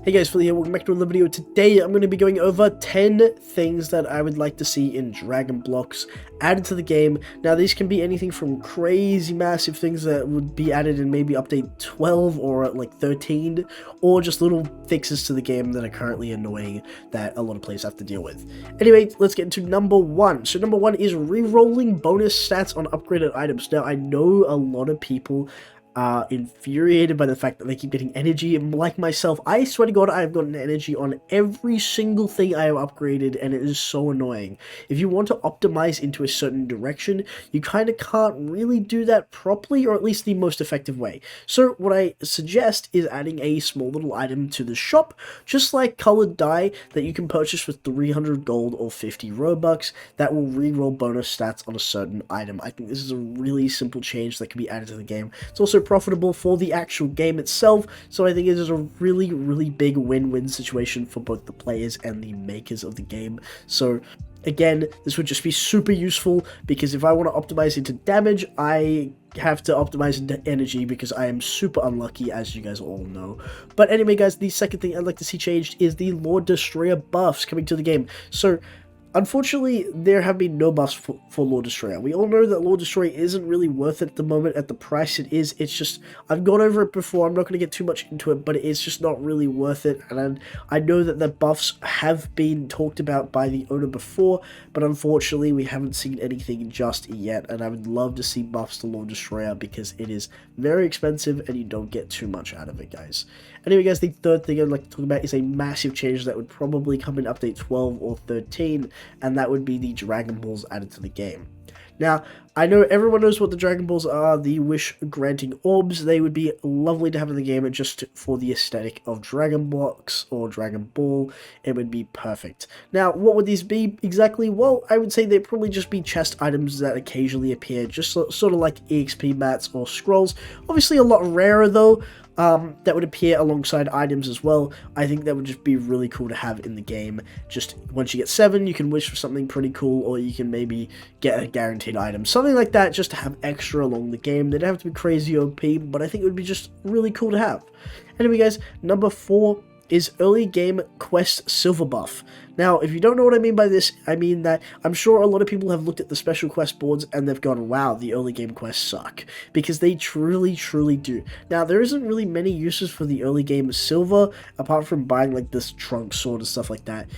Hey guys, Philly here, welcome back to another video. Today I'm going to be going over 10 things that I would like to see in Dragon Blox added to the game. Now these can be anything from crazy massive things that would be added in maybe update 12 or like 13, or just little fixes to the game that are currently annoying that a lot of players have to deal with. Anyway, let's get into number 1. So number 1 is re-rolling bonus stats on upgraded items. Now I know a lot of people are infuriated by the fact that they keep getting energy, and like myself, I swear to God, I've gotten energy on every single thing I have upgraded, and it is so annoying. If you want to optimize into a certain direction, you kind of can't really do that properly, or at least the most effective way. So what I suggest is adding a small little item to the shop, just like colored dye that you can purchase with 300 gold or 50 Robux, that will re-roll bonus stats on a certain item. I think this is a really simple change that can be added to the game. It's also profitable for the actual game itself, so I think it is a really big win-win situation for both the players and the makers of the game. So again, this would just be super useful, because if I want to optimize into damage, I have to optimize into energy because I am super unlucky, as you guys all know. But anyway guys, the second thing I'd like to see changed is the Lord Destroyer buffs coming to the game. So unfortunately, there have been no buffs for Lord Destroyer. We all know that Lord Destroyer isn't really worth it at the moment at the price it is. It's just, I've gone over it before, I'm not going to get too much into it, but it's just not really worth it. And I know that the buffs have been talked about by the owner before, but unfortunately we haven't seen anything just yet. And I would love to see buffs to Lord Destroyer, because it is very expensive and you don't get too much out of it, guys. Anyway guys, the third thing I'd like to talk about is a massive change that would probably come in update 12 or 13, and that would be the Dragon Balls added to the game. Now, I know everyone knows what the Dragon Balls are, the wish-granting orbs. They would be lovely to have in the game, and just for the aesthetic of Dragon Blox or Dragon Ball, it would be perfect. Now, what would these be exactly? Well, I would say they'd probably just be chest items that occasionally appear, just sort of like EXP mats or scrolls. Obviously a lot rarer though, that would appear alongside items as well. I think that would just be really cool to have in the game. Just once you get 7, you can wish for something pretty cool, or you can maybe get a guaranteed item. Something like that, just to have extra along the game. They don't have to be crazy OP, but I think it would be just really cool to have. Anyway guys, number 4 is early game quest silver buff. Now, if you don't know what I mean by this, I mean that I'm sure a lot of people have looked at the special quest boards and they've gone, wow, the early game quests suck, because they truly do. Now, there isn't really many uses for the early game silver, apart from buying like this trunk sword and stuff like that,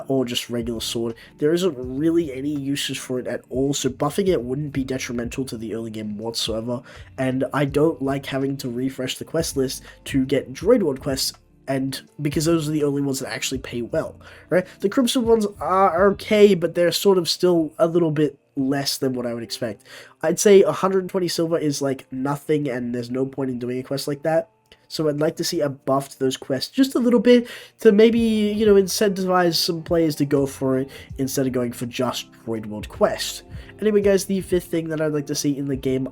or just regular sword. There isn't really any uses for it at all, so buffing it wouldn't be detrimental to the early game whatsoever, and I don't like having to refresh the quest list to get Droid Ward quests, and because those are the only ones that actually pay well, right? The Crimson ones are okay, but they're sort of still a little bit less than what I would expect. I'd say 120 silver is like nothing, and there's no point in doing a quest like that. So I'd like to see a buff to those quests just a little bit, to maybe, you know, incentivize some players to go for it instead of going for just Droid World quest. Anyway guys, the fifth thing that I'd like to see in the game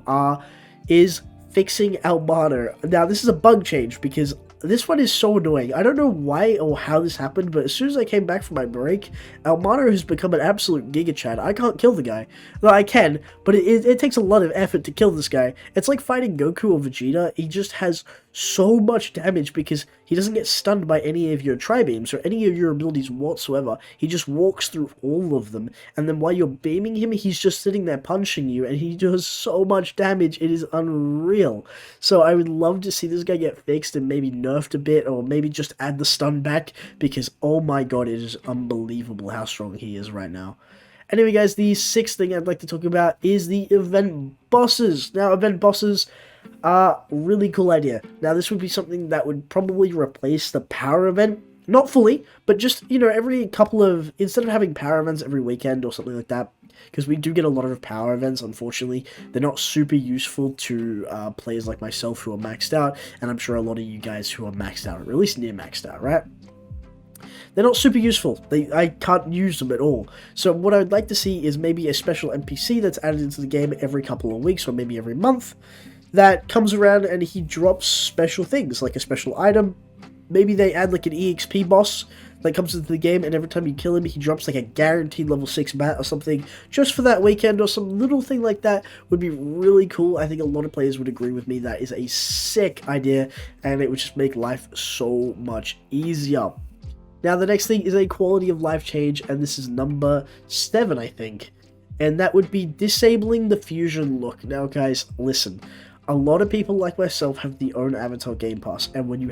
is fixing Almana. Now this is a bug change, because this one is so annoying. I don't know why or how this happened, but as soon as I came back from my break, Almana has become an absolute Giga Chad. I can't kill the guy. Well, I can, but it takes a lot of effort to kill this guy. It's like fighting Goku or Vegeta. He just has so much damage because he doesn't get stunned by any of your tri-beams or any of your abilities whatsoever. He just walks through all of them, and then while you're beaming him, he's just sitting there punching you, and he does so much damage. It is unreal. So I would love to see this guy get fixed and maybe nerfed a bit, or maybe just add the stun back, because oh my god, it is unbelievable how strong he is right now. Anyway guys, the sixth thing I'd like to talk about is the event bosses. Now, event bosses are a really cool idea. Now, this would be something that would probably replace the power event. Not fully, but just, you know, every couple of, instead of having power events every weekend or something like that, because we do get a lot of power events, unfortunately. They're not super useful to players like myself who are maxed out, and I'm sure a lot of you guys who are maxed out, or at least near maxed out, right? They're not super useful. I can't use them at all. So what I would like to see is maybe a special NPC that's added into the game every couple of weeks, or maybe every month, that comes around and he drops special things, like a special item, maybe they add like an EXP boss that comes into the game, and every time you kill him, he drops like a guaranteed level 6 mat or something, just for that weekend, or some little thing like that would be really cool. I think a lot of players would agree with me. That is a sick idea, and it would just make life so much easier. Now, the next thing is a quality of life change, and this is number 7, I think. And that would be disabling the fusion look. Now, guys, listen. A lot of people like myself have the own avatar game pass, and when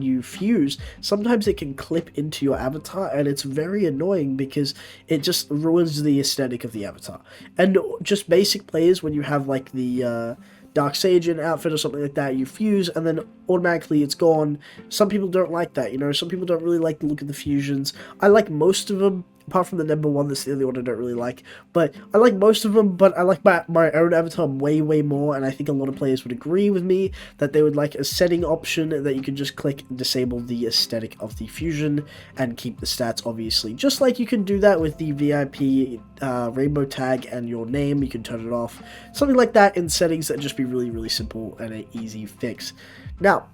you fuse, sometimes it can clip into your avatar, and it's very annoying because it just ruins the aesthetic of the avatar. And just basic players, when you have like the Dark Sage in outfit or something like that, you fuse and then automatically it's gone. Some people don't like that, you know, some people don't really like the look of the fusions. I like most of them, apart from the number 1, that's the only one I don't really like. But I like most of them, but I like my own avatar way, way more, and I think a lot of players would agree with me that they would like a setting option that you can just click and disable the aesthetic of the fusion and keep the stats, obviously. Just like you can do that with the VIP rainbow tag and your name, you can turn it off. Something like that in settings that just be really, really simple and an easy fix. Now,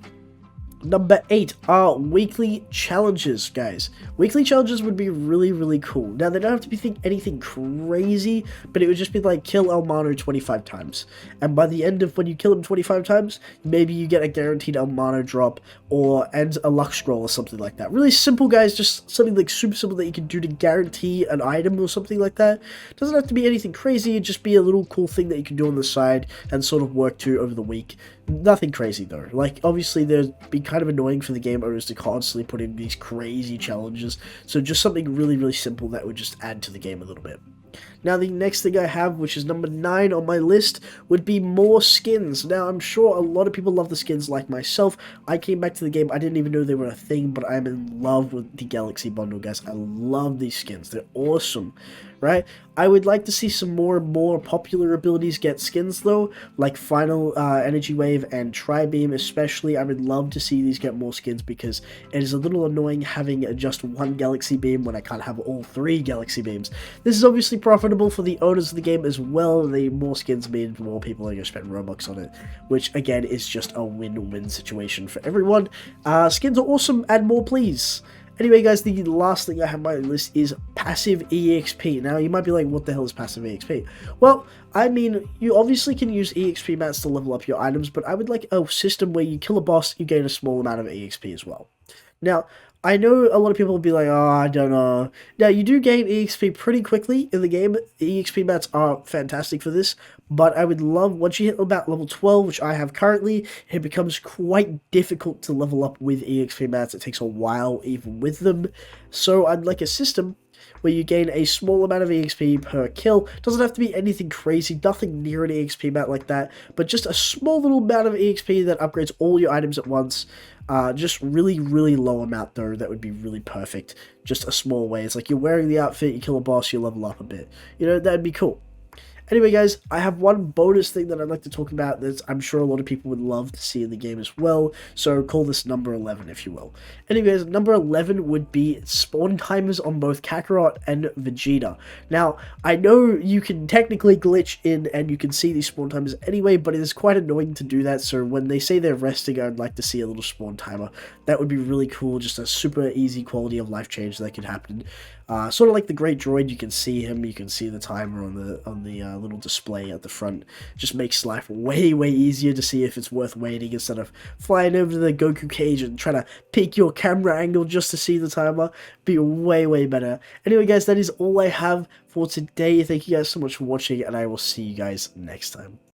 number 8 are weekly challenges, guys. Weekly challenges would be really, really cool. Now, they don't have to be anything crazy, but it would just be like, kill Almana 25 times. And by the end of when you kill him 25 times, maybe you get a guaranteed Almana drop or and a luck scroll or something like that. Really simple, guys, just something like super simple that you can do to guarantee an item or something like that. Doesn't have to be anything crazy, it'd just be a little cool thing that you can do on the side and sort of work to over the week. Nothing crazy though. Like, obviously there'd be kind of annoying for the game owners to constantly put in these crazy challenges, so just something really, really simple that would just add to the game a little bit. Now, the next thing I have, which is number 9 on my list, would be more skins. Now, I'm sure a lot of people love the skins like myself. I came back to the game, I didn't even know they were a thing, but I'm in love with the Galaxy Bundle, guys. I love these skins. They're awesome, right? I would like to see some more popular abilities get skins, though, like Final Energy Wave and Tri-Beam especially. I would love to see these get more skins because it is a little annoying having just one Galaxy Beam when I can't have all 3 Galaxy Beams. This is obviously profitable for the owners of the game as well. The more skins mean more people are going to spend Robux on it, which again is just a win-win situation for everyone. Skins are awesome, add more please. Anyway, guys, the last thing I have on my list is passive EXP. Now, you might be like, what the hell is passive EXP? Well, I mean, you obviously can use EXP mats to level up your items, but I would like a system where you kill a boss, you gain a small amount of EXP as well. Now, I know a lot of people will be like, oh, I don't know. Now, you do gain EXP pretty quickly in the game. EXP mats are fantastic for this, but I would love, once you hit about level 12, which I have currently, it becomes quite difficult to level up with EXP mats. It takes a while even with them. So I'd like a system where you gain a small amount of EXP per kill. Doesn't have to be anything crazy, nothing near an EXP mat like that, but just a small little amount of EXP that upgrades all your items at once. Just really, really low amount though, that would be really perfect. Just a small way. It's like you're wearing the outfit, you kill a boss, you level up a bit. You know, that'd be cool. Anyway, guys, I have one bonus thing that I'd like to talk about that I'm sure a lot of people would love to see in the game as well, so call this number 11, if you will. Anyways, number 11 would be spawn timers on both Kakarot and Vegeta. Now, I know you can technically glitch in and you can see these spawn timers anyway, but it is quite annoying to do that, so when they say they're resting, I'd like to see a little spawn timer. That would be really cool, just a super easy quality of life change that could happen. Sort of like the Great Droid, you can see him, you can see the timer on the little display at the front. Just makes life way, way easier to see if it's worth waiting instead of flying over to the Goku cage and trying to peek your camera angle just to see the timer. Be way, way better. Anyway, guys, that is all I have for today. Thank you guys so much for watching, and I will see you guys next time.